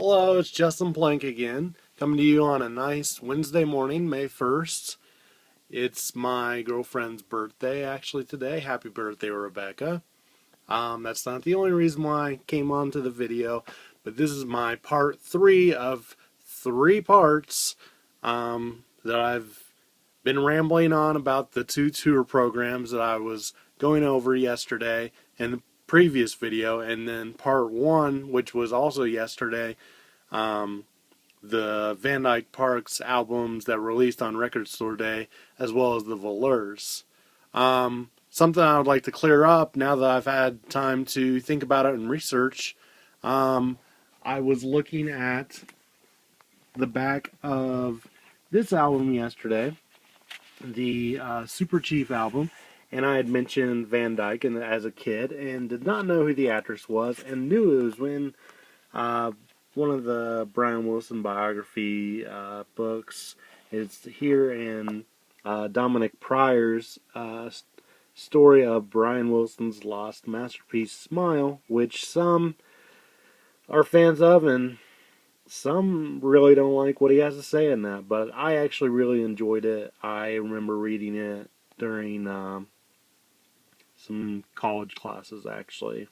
Hello, it's Justin Plank again, coming to you on a nice Wednesday morning, May 1st. It's my girlfriend's birthday actually today. Happy birthday, Rebecca. That's not the only reason why I came onto the video, but this is my part 3 of 3 parts that I've been rambling on about the 2 tour programs that I was going over yesterday in the previous video, and then part 1, which was also yesterday, the Dyke Parks albums that released on Record Store Day, as well as the Voleurs. Something I would like to clear up now that I've had time to think about it and research. I was looking at the back of this album yesterday, the Super Chief album, and I had mentioned Van Dyke as a kid and did not know who the actress was, and knew it was when one of the Brian Wilson biography books is here in Dominic Pryor's story of Brian Wilson's lost masterpiece, Smile, which some are fans of and some really don't like what he has to say in that, but I actually really enjoyed it. I remember reading it during some college classes, actually.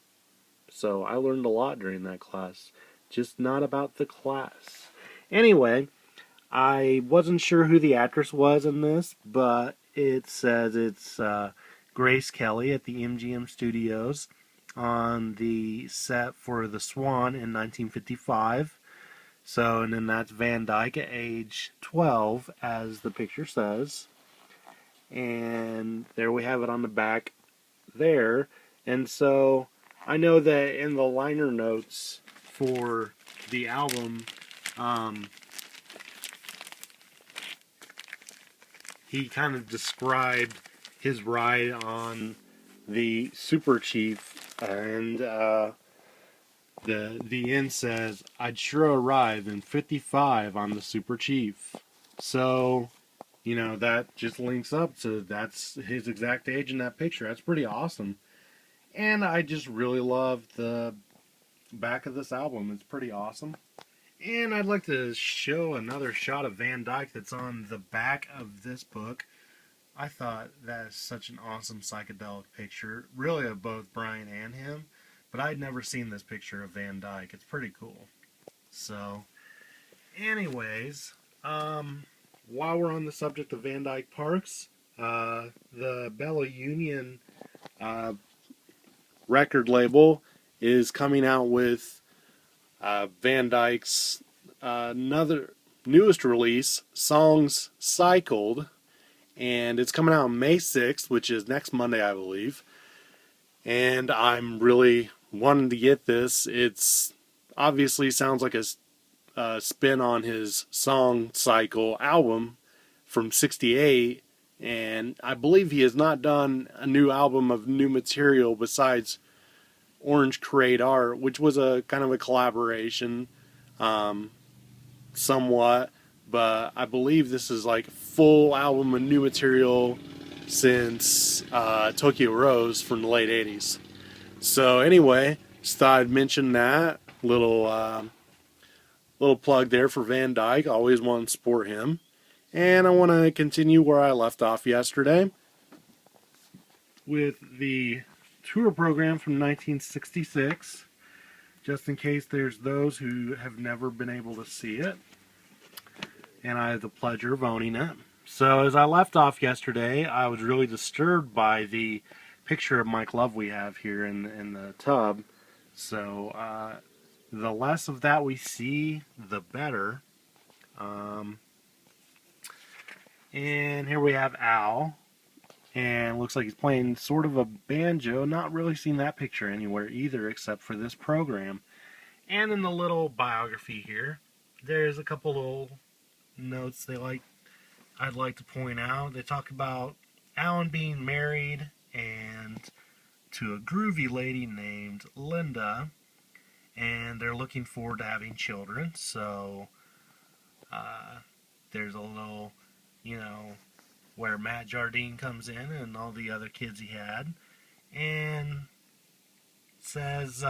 So I learned a lot during that class, just not about the class. Anyway, I wasn't sure who the actress was in this, but it says it's Grace Kelly at the MGM Studios on the set for The Swan in 1955. So, and then that's Van Dyke at age 12, as the picture says. And there we have it on the back there. And so I know that in the liner notes for the album, he kind of described his ride on the Super Chief, and the end says, "I'd sure arrive in 55 on the Super Chief." So, that just links up to that's his exact age in that picture. That's pretty awesome. And I just really love the back of this album. It's pretty awesome. And I'd like to show another shot of Van Dyke that's on the back of this book. I thought that is such an awesome psychedelic picture, really of both Brian and him. But I'd never seen this picture of Van Dyke. It's pretty cool. So, anyways, while we're on the subject of Van Dyke Parks, the Bella Union record label is coming out with Van Dyke's another newest release, Songs Cycled, and it's coming out on May 6th, which is next Monday, I believe. And I'm really wanting to get this. It's obviously sounds like a spin on his Song Cycle album from '68, and I believe he has not done a new album of new material besides Orange Crate Art, which was a kind of a collaboration, somewhat, but I believe this is like a full album of new material since Tokyo Rose from the late 80s. So anyway, just thought I'd mention that little plug there for Van Dyke. Always want to support him. And I want to continue where I left off yesterday with the tour program from 1966, just in case there's those who have never been able to see it, and I have the pleasure of owning it. So as I left off yesterday, I was really disturbed by the picture of Mike Love we have here in the tub. So the less of that we see, the better. And here we have Al, and looks like he's playing sort of a banjo. Not really seen that picture anywhere either, except for this program. And in the little biography here, there's a couple little notes I'd like to point out. They talk about Alan being married and to a groovy lady named Linda, and they're looking forward to having children. So there's a little, where Matt Jardine comes in and all the other kids he had, and says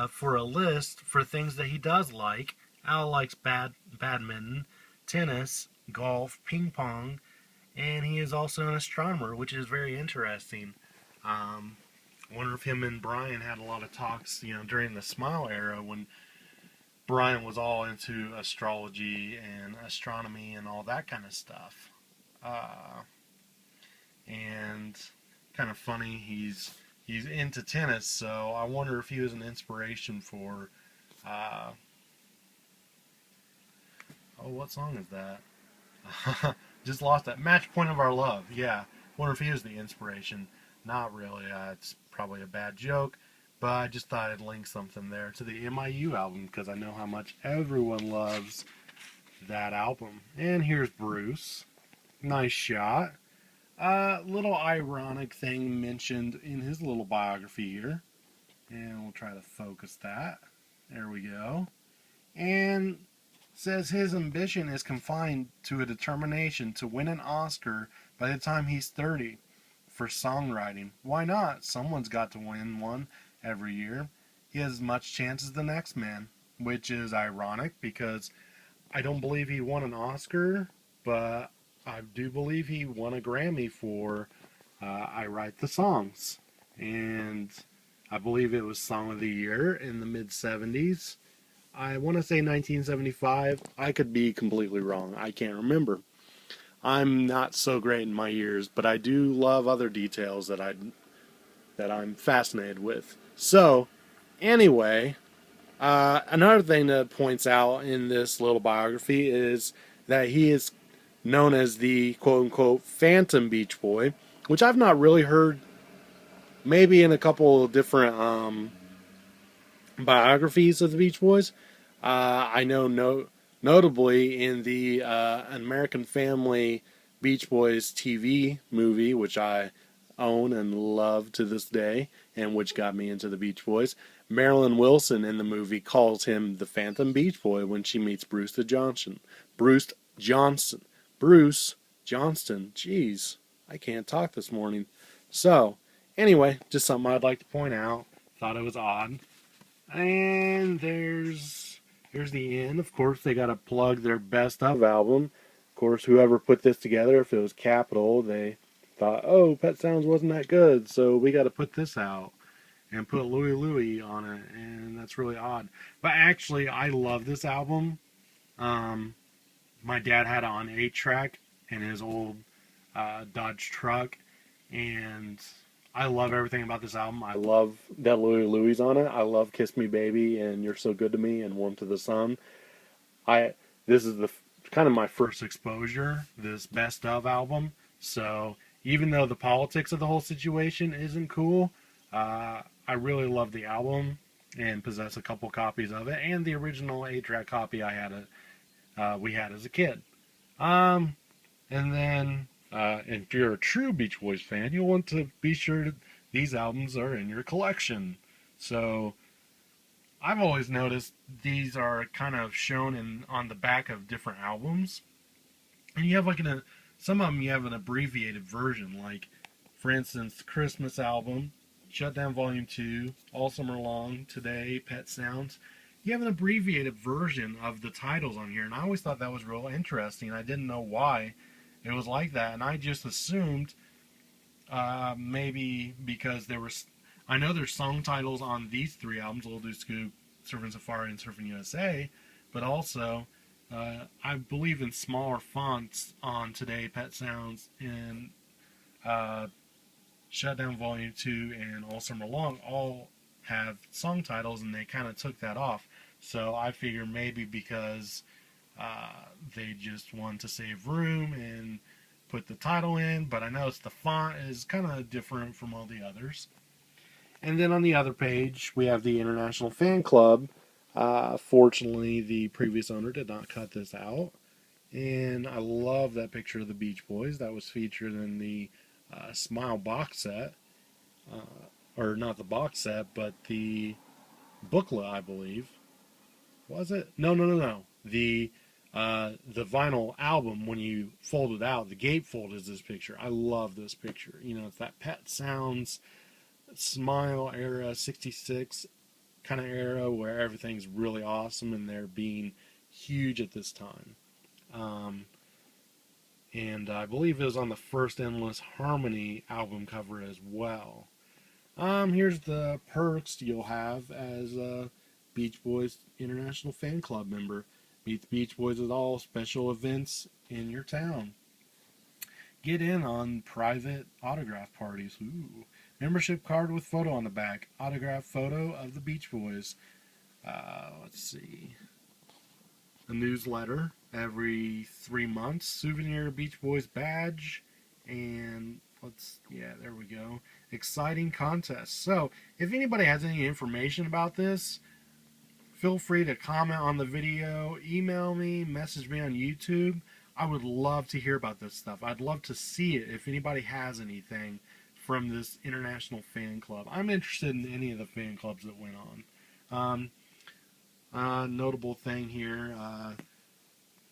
for a list for things that he does like. Al likes badminton, tennis, golf, ping pong, and he is also an astronomer, which is very interesting. Um, I wonder if him and Brian had a lot of talks, during the Smile era when Brian was all into astrology and astronomy and all that kind of stuff. Uh, and kind of funny, he's into tennis, so I wonder if he was an inspiration for. Uh, oh, what song is that? Just lost that. Match Point of Our Love. Yeah, wonder if he was the inspiration. Not really. It's probably a bad joke, but I just thought I'd link something there to the MIU album because I know how much everyone loves that album. And here's Bruce. Nice shot. Little ironic thing mentioned in his little biography here. And we'll try to focus that. There we go. And says his ambition is confined to a determination to win an Oscar by the time he's 30 for songwriting. Why not? Someone's got to win one every year. He has as much chance as the next man, which is ironic because I don't believe he won an Oscar, but I do believe he won a Grammy for I Write the Songs. And I believe it was Song of the Year in the mid-70s. I want to say 1975. I could be completely wrong. I can't remember. I'm not so great in my years, but I do love other details that I'm fascinated with. So, anyway, another thing that points out in this little biography is that he is known as the quote-unquote Phantom Beach Boy, which I've not really heard. Maybe in a couple of different biographies of the Beach Boys. I know notably in the American Family Beach Boys TV movie, which I own and love to this day, and which got me into the Beach Boys, Marilyn Wilson in the movie calls him the Phantom Beach Boy when she meets Bruce Johnston. Bruce Johnston. Jeez, I can't talk this morning. So, anyway, just something I'd like to point out. Thought it was odd. And here's the end. Of course, they got to plug their best of album. Of course, whoever put this together, if it was Capitol, they thought, oh, Pet Sounds wasn't that good, so we got to put this out and put Louie Louie on it, and that's really odd. But actually, I love this album. My dad had it on 8-track in his old Dodge truck, and I love everything about this album. I love that Louie Louie's on it. I love Kiss Me Baby and You're So Good to Me and Warm to the Sun. This is the kind of my first exposure, this best of album. So even though the politics of the whole situation isn't cool, I really love the album and possess a couple copies of it, and the original 8-track copy we had as a kid. And then, and if you're a true Beach Boys fan, you'll want to be sure that these albums are in your collection. So, I've always noticed these are kind of shown on the back of different albums. And you have some of them you have an abbreviated version, like, for instance, the Christmas album, Shutdown Volume 2, All Summer Long, Today, Pet Sounds. You have an abbreviated version of the titles on here, and I always thought that was real interesting. I didn't know why it was like that, and I just assumed maybe because I know there's song titles on these 3 albums, Old Dude Scoop, Surfing Safari, and Surfing USA, but also I believe in smaller fonts on Today, Pet Sounds, and Shutdown Volume 2 and All Summer Long all have song titles, and they kind of took that off. So I figure maybe because they just want to save room and put the title in, but I noticed the font is kind of different from all the others. And then on the other page, we have the International Fan Club. Fortunately, the previous owner did not cut this out. And I love that picture of the Beach Boys. That was featured in the Smile box set. Or not the box set, but the booklet, I believe. Was it? No. The vinyl album, when you fold it out, the gatefold is this picture. I love this picture. It's that Pet Sounds Smile era 66 kind of era where everything's really awesome and they're being huge at this time. Um, and I believe it was on the first Endless Harmony album cover as well. Here's the perks you'll have as a Beach Boys International Fan Club member. Meet the Beach Boys at all special events in your town. Get in on private autograph parties. Ooh. Membership card with photo on the back. Autograph photo of the Beach Boys. Let's see. A newsletter every 3 months. Souvenir Beach Boys badge. And there we go. Exciting contests. So, if anybody has any information about this, feel free to comment on the video, email me, message me on YouTube. I would love to hear about this stuff. I'd love to see it if anybody has anything from this international fan club. I'm interested in any of the fan clubs that went on. Notable thing here,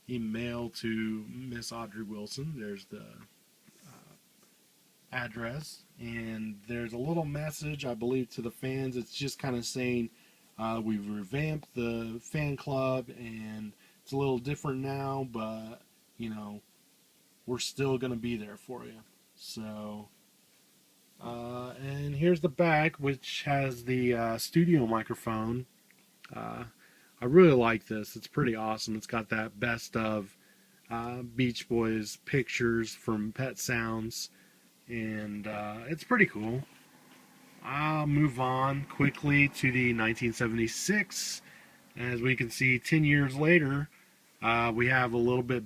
email to Miss Audrey Wilson. There's the address, and there's a little message, I believe, to the fans. It's just kind of saying we've revamped the fan club, and it's a little different now, but you know, we're still going to be there for you. So, and here's the back, which has the studio microphone. I really like this. It's pretty awesome. It's got that best of Beach Boys pictures from Pet Sounds, and it's pretty cool. I'll move on quickly to the 1976. As we can see, 10 years later, we have a little bit